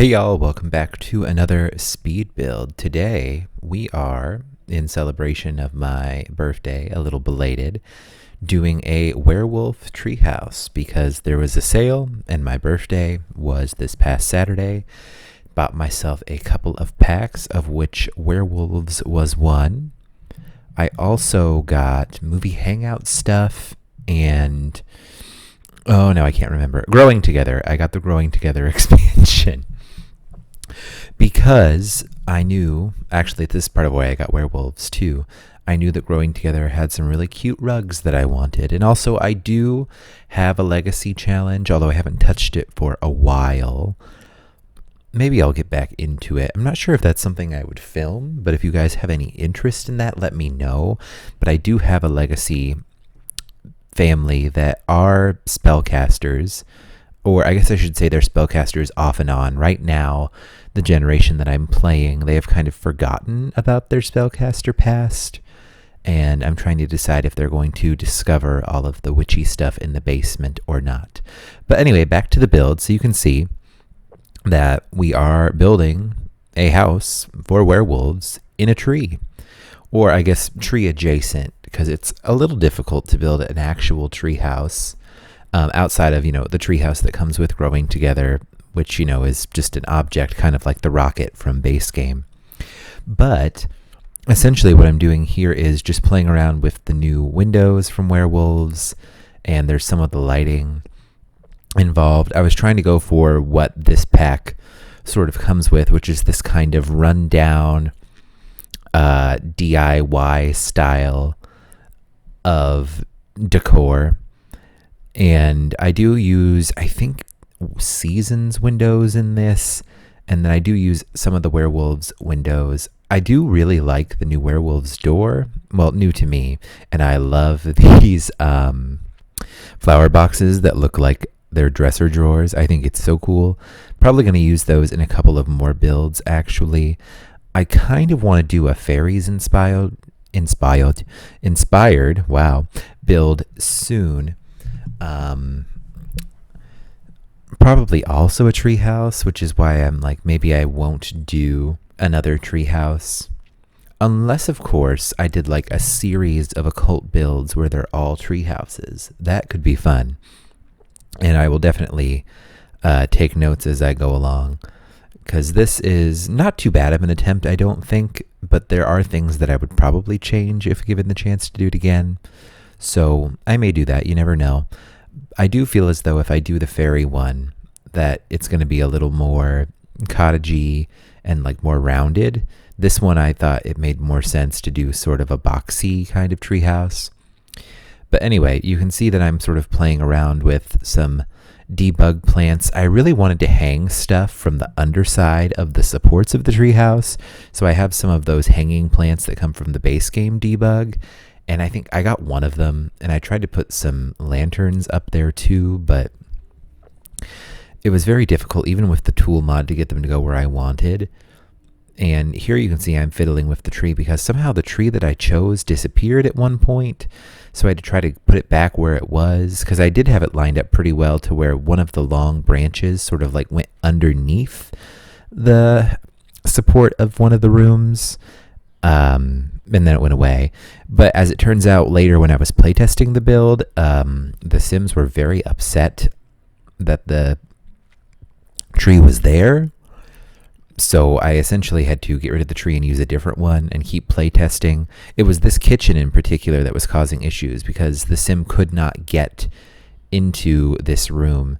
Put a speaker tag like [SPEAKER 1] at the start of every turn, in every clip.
[SPEAKER 1] Hey y'all, welcome back to another speed build. Today we are, in celebration of my birthday, a little belated, doing a Werewolf Treehouse because there was a sale and my birthday was this past Saturday. Bought myself a couple of packs, of which Werewolves was one. I also got movie hangout stuff and I can't remember. Growing Together. I got the Growing Together expansion. Because I knew, actually this is part of why I got Werewolves too, I knew that Growing Together had some really cute rugs that I wanted. And also I do have a legacy challenge, although I haven't touched it for a while. Maybe I'll get back into it. I'm not sure if that's something I would film, but if you guys have any interest in that, let me know. But I do have a legacy family that are spellcasters, or I guess I should say they're spellcasters off and on. Right now, the generation that I'm playing, they have kind of forgotten about their spellcaster past, and I'm trying to decide if they're going to discover all of the witchy stuff in the basement or not. But anyway, back to the build. So you can see that we are building a house for werewolves in a tree, or I guess tree adjacent, because it's a little difficult to build an actual tree house outside of, the tree house that comes with Growing Together, which, is just an object, kind of like the rocket from base game. But essentially what I'm doing here is just playing around with the new windows from Werewolves, and there's some of the lighting involved. I was trying to go for what this pack sort of comes with, which is this kind of rundown DIY style of decor. And I do use, I think, Seasons windows in this, and then I do use some of the Werewolves windows. I do really like the new Werewolves door, well, new to me, and I love these flower boxes that look like they're dresser drawers. I think it's so cool. Probably going to use those in a couple of more builds, actually. I kind of want to do a fairies inspired build soon. Probably also a treehouse, which is why I'm like, maybe I won't do another treehouse. Unless, of course, I did like a series of occult builds where they're all treehouses. That could be fun. And I will definitely take notes as I go along, because this is not too bad of an attempt, I don't think, but there are things that I would probably change if given the chance to do it again. So I may do that. You never know. I do feel as though if I do the fairy one, that it's going to be a little more cottagey and like more rounded. This one, I thought it made more sense to do sort of a boxy kind of treehouse. But anyway, you can see that I'm sort of playing around with some debug plants. I really wanted to hang stuff from the underside of the supports of the treehouse, so I have some of those hanging plants that come from the base game debug. And I think I got one of them, and I tried to put some lanterns up there too, but it was very difficult, even with the tool mod, to get them to go where I wanted. And here you can see I'm fiddling with the tree because somehow the tree that I chose disappeared at one point. So I had to try to put it back where it was, because I did have it lined up pretty well to where one of the long branches sort of like went underneath the support of one of the rooms. And then it went away. But as it turns out later when I was playtesting the build, the Sims were very upset that the tree was there. So I essentially had to get rid of the tree and use a different one and keep playtesting. It was this kitchen in particular that was causing issues because the Sim could not get into this room.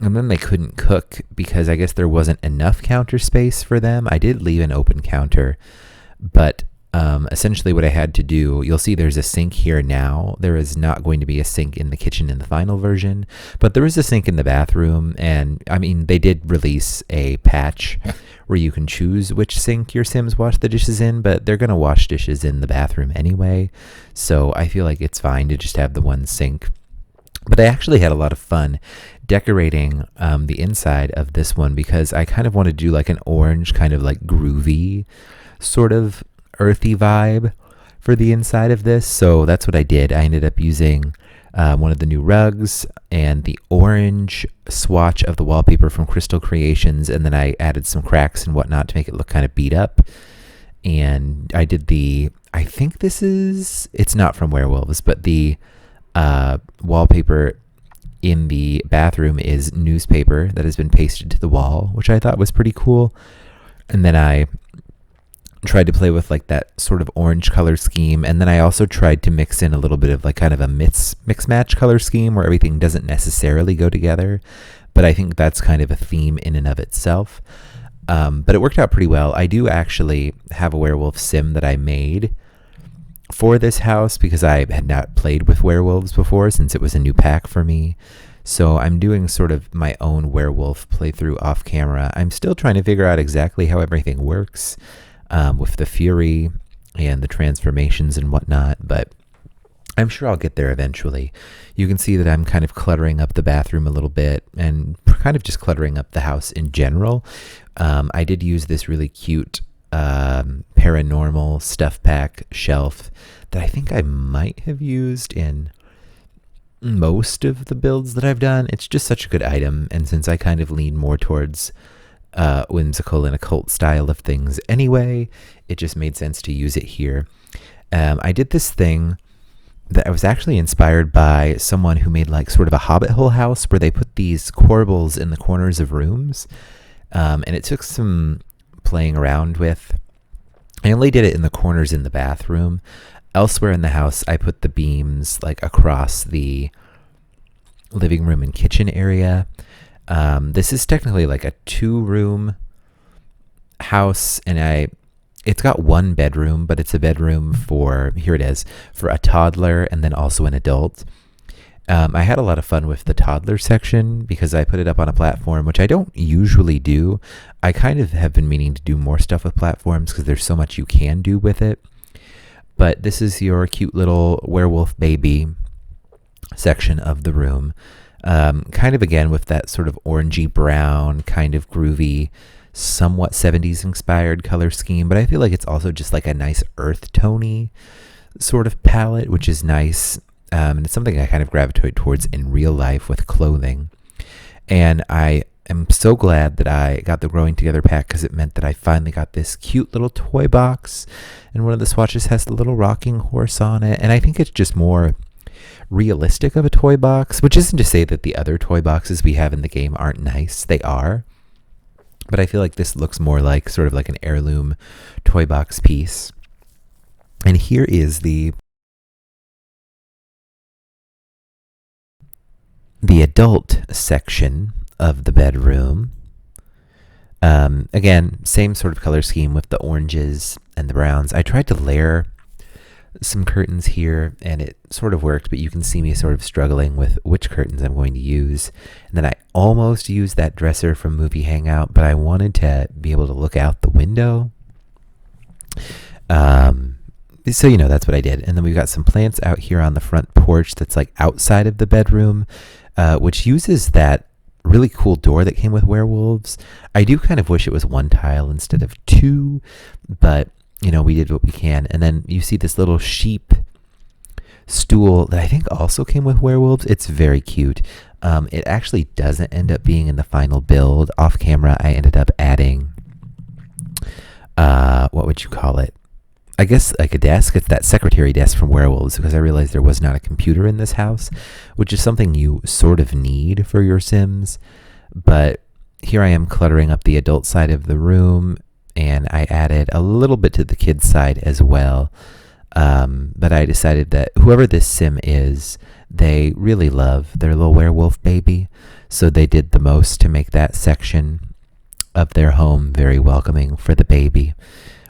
[SPEAKER 1] And then they couldn't cook because I guess there wasn't enough counter space for them. I did leave an open counter, but essentially what I had to do, you'll see there's a sink here now. There is not going to be a sink in the kitchen in the final version, but there is a sink in the bathroom. And I mean, they did release a patch where you can choose which sink your Sims wash the dishes in, but they're going to wash dishes in the bathroom anyway. So I feel like it's fine to just have the one sink. But I actually had a lot of fun decorating the inside of this one because I kind of want to do like an orange, kind of like groovy sort of earthy vibe, for the inside of this. So that's what I did. I ended up using one of the new rugs and the orange swatch of the wallpaper from Crystal Creations, and then I added some cracks and whatnot to make it look kind of beat up. And I did I think it's not from Werewolves, but the wallpaper in the bathroom is newspaper that has been pasted to the wall, which I thought was pretty cool. And then I tried to play with like that sort of orange color scheme, and then I also tried to mix in a little bit of like kind of a mix match color scheme where everything doesn't necessarily go together, but I think that's kind of a theme in and of itself. But it worked out pretty well. I do actually have a werewolf sim that I made for this house because I had not played with werewolves before, since it was a new pack for me. So I'm doing sort of my own werewolf playthrough off camera. I'm still trying to figure out exactly how everything works with the fury and the transformations and whatnot, but I'm sure I'll get there eventually. You can see that I'm kind of cluttering up the bathroom a little bit and kind of just cluttering up the house in general. I did use this really cute paranormal stuff pack shelf that I think I might have used in most of the builds that I've done. It's just such a good item, and since I kind of lean more towards whimsical and occult style of things anyway, it just made sense to use it here. I did this thing that I was actually inspired by someone who made like sort of a hobbit hole house where they put these corbels in the corners of rooms, and it took some playing around with. I only did it in the corners in the bathroom. Elsewhere in the house, I put the beams like across the living room and kitchen area. This is technically like a 2-room house, and it's got 1 bedroom, but it's a bedroom for a toddler and then also an adult. I had a lot of fun with the toddler section because I put it up on a platform, which I don't usually do. I kind of have been meaning to do more stuff with platforms because there's so much you can do with it. But this is your cute little werewolf baby section of the room. Kind of again with that sort of orangey brown, kind of groovy, somewhat 70s inspired color scheme, but I feel like it's also just like a nice earth tony sort of palette, which is nice. And it's something I kind of gravitate towards in real life with clothing. And I am so glad that I got the Growing Together pack because it meant that I finally got this cute little toy box, and one of the swatches has the little rocking horse on it, and I think it's just more realistic of a toy box, which isn't to say that the other toy boxes we have in the game aren't nice. They are, but I feel like this looks more like sort of like an heirloom toy box piece. And here is the adult section of the bedroom. Again, same sort of color scheme with the oranges and the browns. I tried to layer some curtains here and it sort of worked, but you can see me sort of struggling with which curtains I'm going to use. And then I almost used that dresser from Movie Hangout, but I wanted to be able to look out the window. So, that's what I did. And then we've got some plants out here on the front porch that's like outside of the bedroom, which uses that really cool door that came with Werewolves. I do kind of wish it was 1 tile instead of 2, but we did what we can. And then you see this little sheep stool that I think also came with Werewolves. It's very cute. It actually doesn't end up being in the final build. Off camera, I ended up adding, what would you call it? I guess like a desk. It's that secretary desk from Werewolves, because I realized there was not a computer in this house, which is something you sort of need for your Sims. But here I am cluttering up the adult side of the room, and I added a little bit to the kids side as well. But I decided that whoever this Sim is, they really love their little werewolf baby, so they did the most to make that section of their home very welcoming for the baby.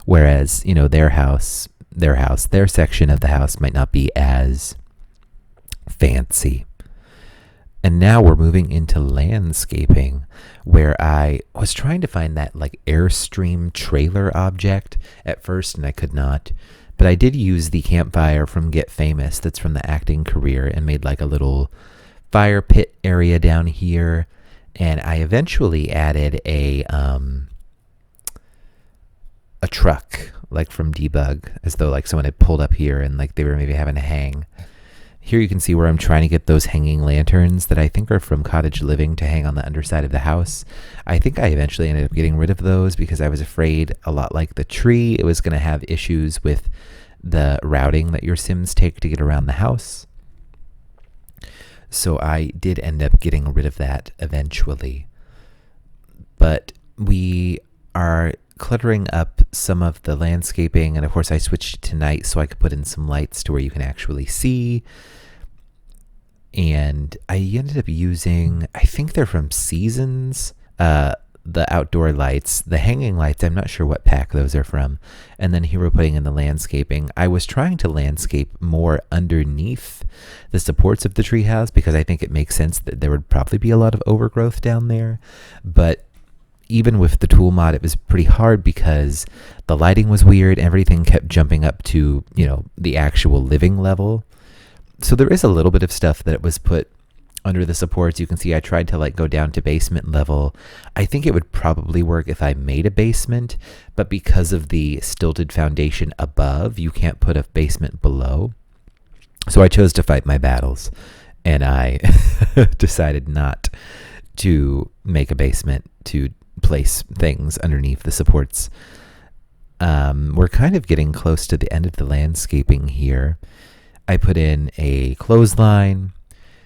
[SPEAKER 1] Whereas, their section of the house might not be as fancy. And now we're moving into landscaping, where I was trying to find that like Airstream trailer object at first, and I could not. But I did use the campfire from Get Famous that's from the acting career and made like a little fire pit area down here. And I eventually added a truck, like from Debug, as though like someone had pulled up here and like they were maybe having a hang. Here you can see where I'm trying to get those hanging lanterns that I think are from Cottage Living to hang on the underside of the house. I think I eventually ended up getting rid of those because I was afraid, a lot like the tree, it was going to have issues with the routing that your Sims take to get around the house. So I did end up getting rid of that eventually. But we are cluttering up some of the landscaping, and of course I switched to night so I could put in some lights to where you can actually see. And I ended up using, I think they're from Seasons, the outdoor lights. The hanging lights, I'm not sure what pack those are from. And then here we're putting in the landscaping. I was trying to landscape more underneath the supports of the treehouse because I think it makes sense that there would probably be a lot of overgrowth down there. But even with the tool mod, it was pretty hard because the lighting was weird. Everything kept jumping up to, the actual living level. So there is a little bit of stuff that was put under the supports. You can see I tried to like go down to basement level. I think it would probably work if I made a basement, but because of the stilted foundation above, you can't put a basement below. So I chose to fight my battles, and I decided not to make a basement to place things underneath the supports. We're kind of getting close to the end of the landscaping here. I put in a clothesline,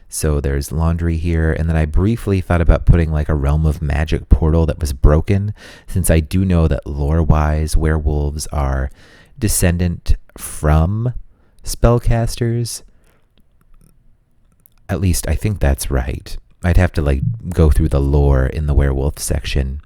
[SPEAKER 1] so there's laundry here, and then I briefly thought about putting like a Realm of Magic portal that was broken, since I do know that lore-wise werewolves are descendant from spellcasters. At least I think that's right. I'd have to like go through the lore in the werewolf section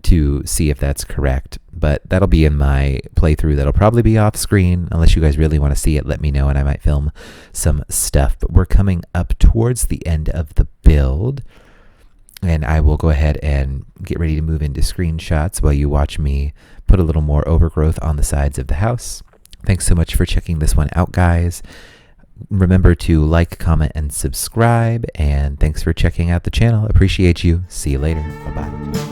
[SPEAKER 1] to see if that's correct, but that'll be in my playthrough. That'll probably be off screen. Unless you guys really want to see it, let me know and I might film some stuff. But we're coming up towards the end of the build, and I will go ahead and get ready to move into screenshots while you watch me put a little more overgrowth on the sides of the house. Thanks so much for checking this one out, guys. Remember to like, comment, and subscribe, and thanks for checking out the channel. Appreciate you. See you later. Bye-bye.